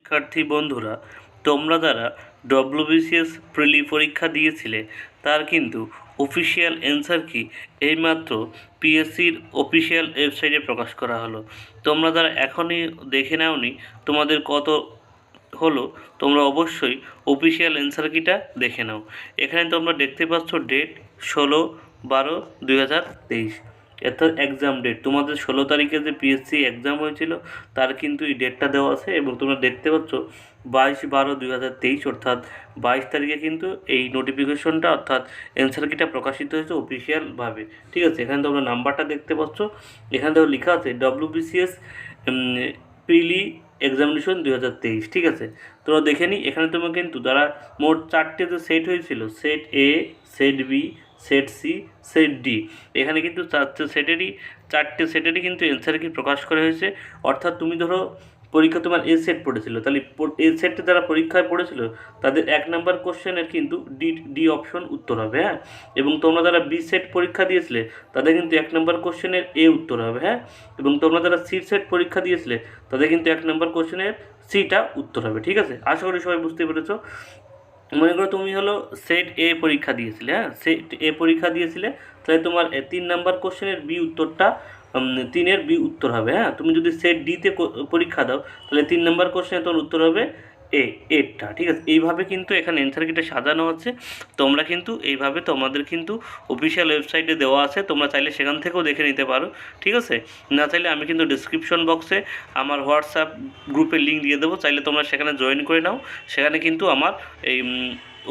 শিক্ষার্থী বন্ধুরা, তোমরা যারা ডব্লিউবিসিএস প্রিলি পরীক্ষা দিয়েছিলে তার কিন্তু অফিসিয়াল অ্যান্সার কি এইমাত্র পিএসসির অফিসিয়াল ওয়েবসাইটে প্রকাশ করা হলো। তোমরা যারা এখনই দেখে নাওনি তোমাদের কত হলো, তোমরা অবশ্যই অফিসিয়াল অ্যান্সার কিটা দেখে নাও। এখানে তোমরা দেখতে পাচ্ছ ডেট 16/12/2023, অর্থাৎ এক্সাম ডেট। তোমাদের 16 তারিখে যে পিএসসি এক্সাম হয়েছিল তার কিন্তু এই ডেটটা দেওয়া আছে এবং তোমরা দেখতে পাচ্ছ 22/12/2023, অর্থাৎ 22 তারিখে কিন্তু এই নোটিফিকেশনটা অর্থাৎ অ্যান্সার কিটা প্রকাশিত হয়েছে অফিসিয়ালভাবে। ঠিক আছে, এখানে তোমরা নাম্বারটা দেখতে পাচ্ছ, এখানে দেখো লেখা আছে ডব্লিউবিসিএস প্রিলি এক্সামিনেশন 2023। ঠিক আছে, তোমরা দেখে নিই। এখানে তোমার কিন্তু যারা মোট 4টে যে সেট হয়েছিল, set A, set B, set C, set D, এখানে কিন্তু 4টে সেটেরই কিন্তু অ্যান্সার কি প্রকাশ করা হয়েছে। অর্থাৎ তুমি ধরো পরীক্ষা তোমার এ সেট পড়েছিল, তাহলে এ সেটে যারা পরীক্ষায় পড়েছিল তাদের 1 নাম্বার কোশ্চেনের কিন্তু ডি অপশন উত্তর হবে। হ্যাঁ, এবং তোমরা যারা বি সেট পরীক্ষা দিয়েছিলে তাদের কিন্তু 1 নাম্বার কোশ্চেনের এ উত্তর হবে। হ্যাঁ, এবং তোমরা যারা সি সেট পরীক্ষা দিয়েছিলে তাদের কিন্তু 1 নাম্বার কোশ্চেনের সিটা উত্তর হবে। ঠিক আছে, আশা করি সবাই বুঝতে পেরেছো। মনে করো তুমি হলো সেট এ পরীক্ষা দিয়েছিলে, হ্যাঁ, সেট এ পরীক্ষা দিয়েছিলে, তাহলে তোমার 3 নাম্বার কোশ্চেনের বি উত্তরটা 3-এর বি উত্তর হবে। হ্যাঁ, তুমি যদি সেট ডিতে পরীক্ষা দাও তাহলে 3 নাম্বার কোশ্চেনে তোমার উত্তর হবে এরটা। ঠিক আছে, এইভাবে কিন্তু এখানে অ্যান্সার কিটা সাজানো হচ্ছে। তোমরা কিন্তু এইভাবে তোমাদের কিন্তু অফিসিয়াল ওয়েবসাইটে দেওয়া আছে, তোমরা চাইলে সেখান থেকেও দেখে নিতে পারো। ঠিক আছে, না চাইলে আমি কিন্তু ডিসক্রিপশন বক্সে আমার হোয়াটসঅ্যাপ গ্রুপের লিঙ্ক দিয়ে দেবো, চাইলে তোমরা সেখানে জয়েন করে নাও। সেখানে কিন্তু আমার এই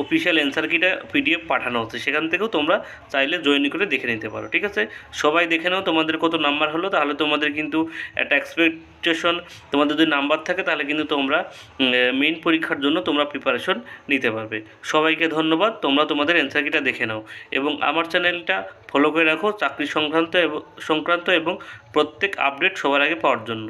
অফিসিয়াল অ্যান্সার কিটা পিডিএফ পাঠানো হচ্ছে, সেখান থেকেও তোমরা চাইলে জয়েন করে দেখে নিতে পারো। ঠিক আছে, সবাই দেখে নাও তোমাদের কত নাম্বার হলো, তাহলে তোমাদের কিন্তু একটা এক্সপেকটেশন, তোমাদের যদি নাম্বার থাকে তাহলে কিন্তু তোমরা মেইন পরীক্ষার জন্য তোমরা প্রিপারেশন নিতে পারবে। সবাইকে ধন্যবাদ, তোমরা তোমাদের অ্যান্সার কিটা দেখে নাও এবং আমার চ্যানেলটা ফলো করে রাখো চাকরি সংক্রান্ত এবং প্রত্যেক আপডেট সবার আগে পাওয়ার জন্য।